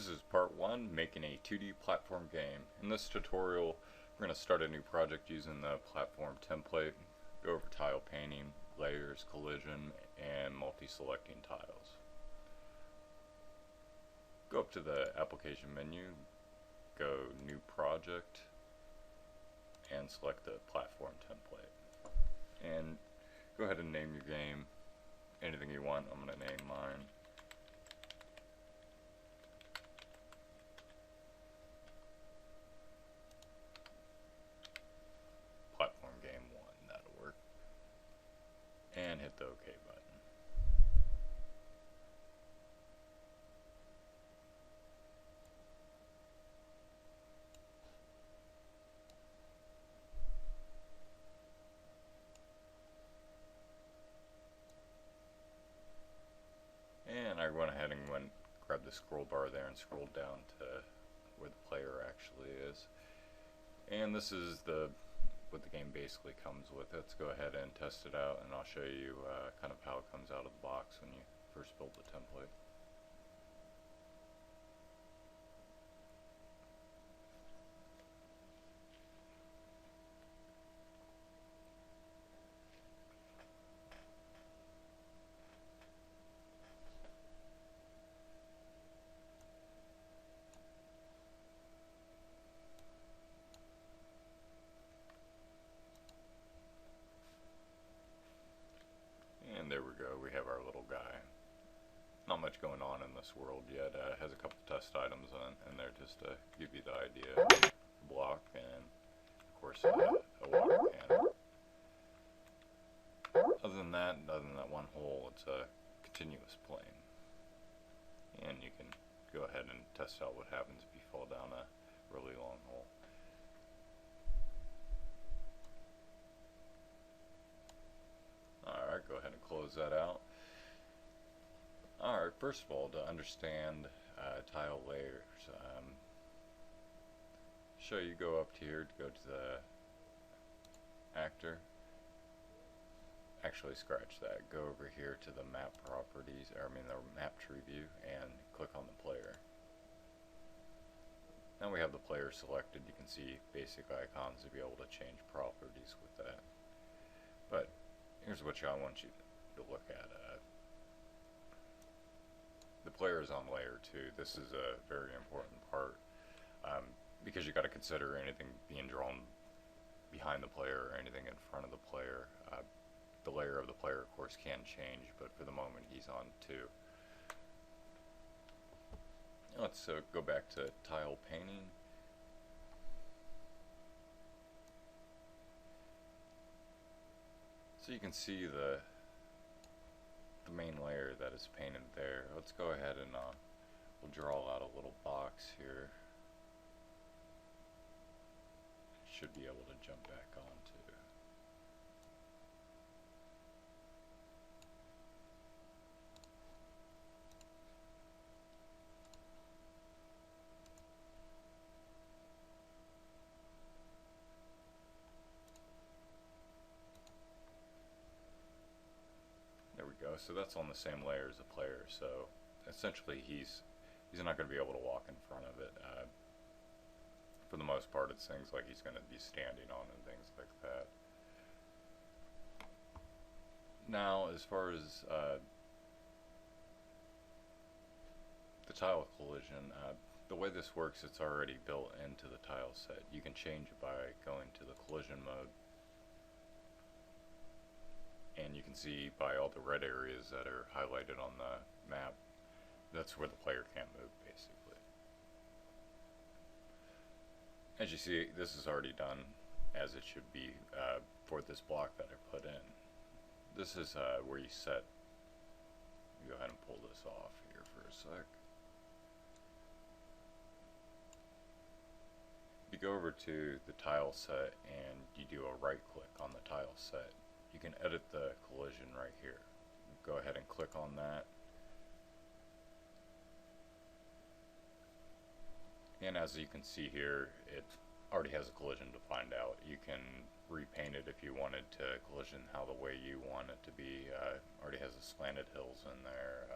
This is part 1, making a 2D platform game. In this tutorial, we're going to start a new project using the platform template, go over tile painting, layers, collision, and multi-selecting tiles. Go up to the application menu, go new project, and select the platform template. And go ahead and name your game anything you want. I'm going to name mine Platform Game 1. That'll work. And hit the OK button. And I went ahead and grabbed the scroll bar there and scrolled down to where the player actually is. And this is what the game basically comes with. Let's go ahead and test it out, and I'll show you kind of how it comes out of the box when you first build the template. And there we go, we have our little guy. Not much going on in this world yet. Has a couple test items in there just to give you the idea. A block and, of course, a water can. Other than that one hole, it's a continuous plane. And you can go ahead and test out what happens if you fall down a really long hole. Alright, go ahead and close that out. Alright, first of all, to understand tile layers, show you go up here to go to the actor. Actually, scratch that. Go over here to the map properties, the map tree view, and click on the player. Now we have the player selected. You can see basic icons to be able to change properties with that. But here's what I want you to look at. The player is on layer 2. This is a very important part because you got to consider anything being drawn behind the player or anything in front of the player. The layer of the player, of course, can change, but for the moment he's on 2. Let's go back to tile painting. So you can see the main layer that is painted there. Let's go ahead and we'll draw out a little box here. Should be able to jump back onto. There we go. So that's on the same layer as the player. So essentially, he's not going to be able to walk in front of it. For the most part, it's things like he's going to be standing on and things like that. Now, as far as the tile collision, the way this works, it's already built into the tile set. You can change it by going to the collision mode. And you can see by all the red areas that are highlighted on the map, that's where the player can't move, basically. As you see, this is already done as it should be for this block that I put in. This is where you set. Go ahead and pull this off here for a sec. You go over to the tile set and you do a right click on the tile set. You can edit the collision right here. Go ahead and click on that. And as you can see here, it already has a collision defined out. You can repaint it if you wanted to collision how the way you want it to be. Already has the slanted hills in there.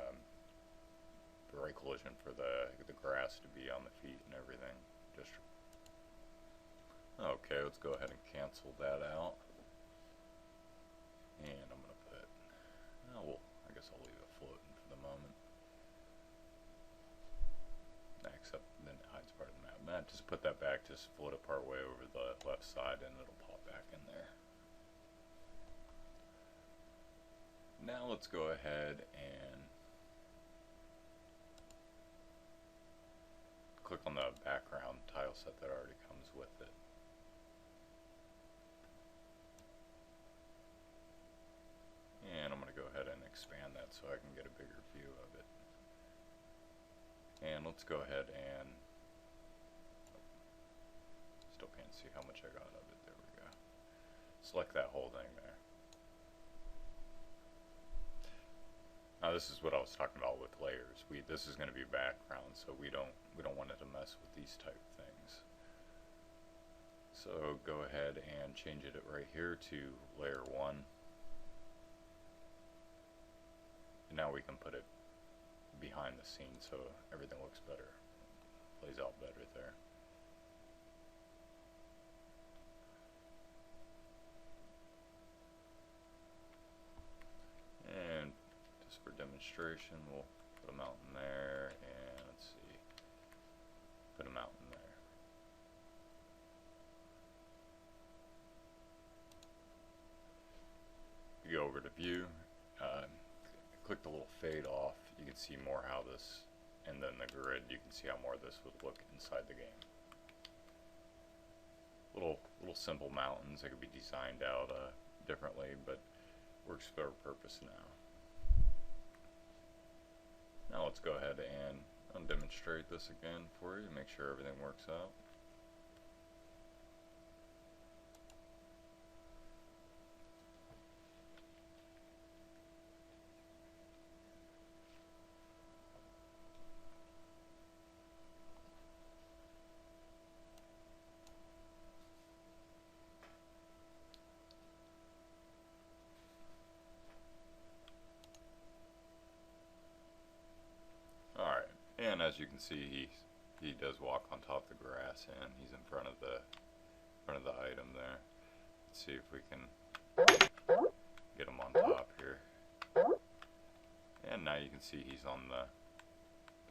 The right collision for the grass to be on the feet and everything. Just okay, let's go ahead and cancel that out. And I'm gonna put, oh, well, I guess I'll leave it floating for the moment. Except then it hides part of the map. Nah, just put that back, just float it part way over the left side and it'll pop back in there. Now let's go ahead and click on the background tile set that already comes with it. And I'm going to go ahead and expand that so I can get a bigger view of it. And let's go ahead and, still can't see how much I got of it. There we go. Select that whole thing there. Now this is what I was talking about with layers. This is going to be background, so we don't want it to mess with these type things. So go ahead and change it right here to layer 1. And now we can put it behind the scene so everything looks better, plays out better there. And just for demonstration, we'll put a mountain there, and let's see, put a mountain there. You go over to view, click the little fade off, you can see more how this, and then the grid, you can see how more this would look inside the game. Little simple mountains that could be designed out differently, but works for our purpose now. Now let's go ahead and demonstrate this again for you, make sure everything works out. Alright, and as you can see, he does walk on top of the grass, and he's in front of the item there. Let's see if we can get him on top here. And now you can see he's on the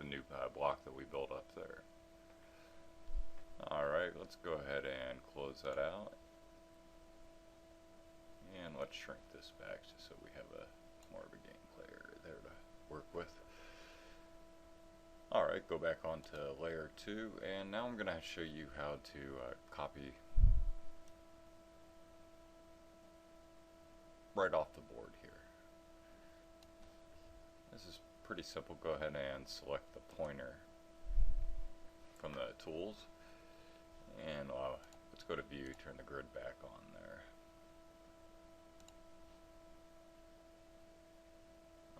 new block that we built up there. Alright, let's go ahead and close that out. And let's shrink this back just so we have more of a gameplay area there to work with. Alright, go back onto layer 2, and now I'm going to show you how to copy right off the board here. This is pretty simple. Go ahead and select the pointer from the tools, and let's go to view, turn the grid back on there.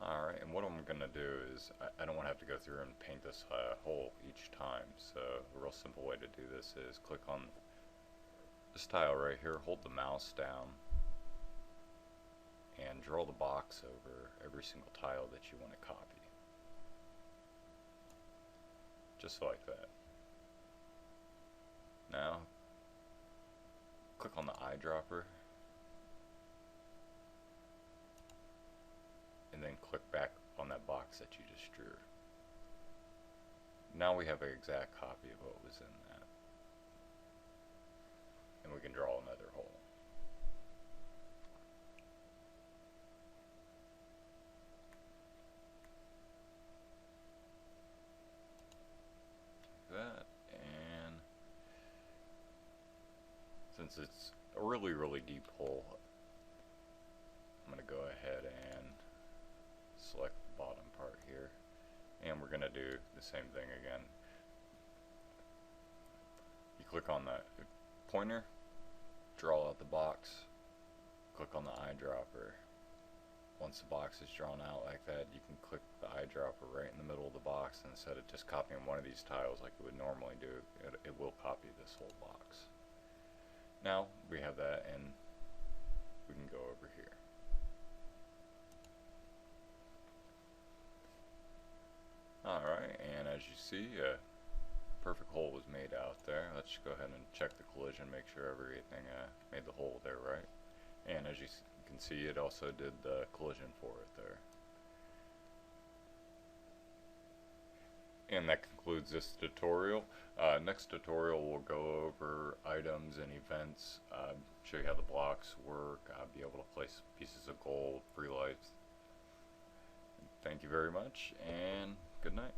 Alright, and what I'm going to do is, I don't want to have to go through and paint this hole each time, so a real simple way to do this is click on this tile right here, hold the mouse down, and draw the box over every single tile that you want to copy. Just like that. Now, click on the eyedropper, and then click back on that box that you just drew. Now we have an exact copy of what was in that. And we can draw another hole. Like that, and since it's a really deep hole, I'm going to go ahead and select the bottom part here, and we're going to do the same thing again. You click on the pointer, draw out the box, click on the eyedropper. Once the box is drawn out like that, you can click the eyedropper right in the middle of the box, and instead of just copying one of these tiles like it would normally do, it will copy this whole box. Now we have that, and we can go over here. Alright, as you see, a perfect hole was made out there. Let's just go ahead and check the collision, make sure everything made the hole there right. And as you can see, it also did the collision for it there. And that concludes this tutorial. Next tutorial we'll go over items and events, show you how the blocks work, be able to place pieces of gold, free life. Thank you very much, and good night.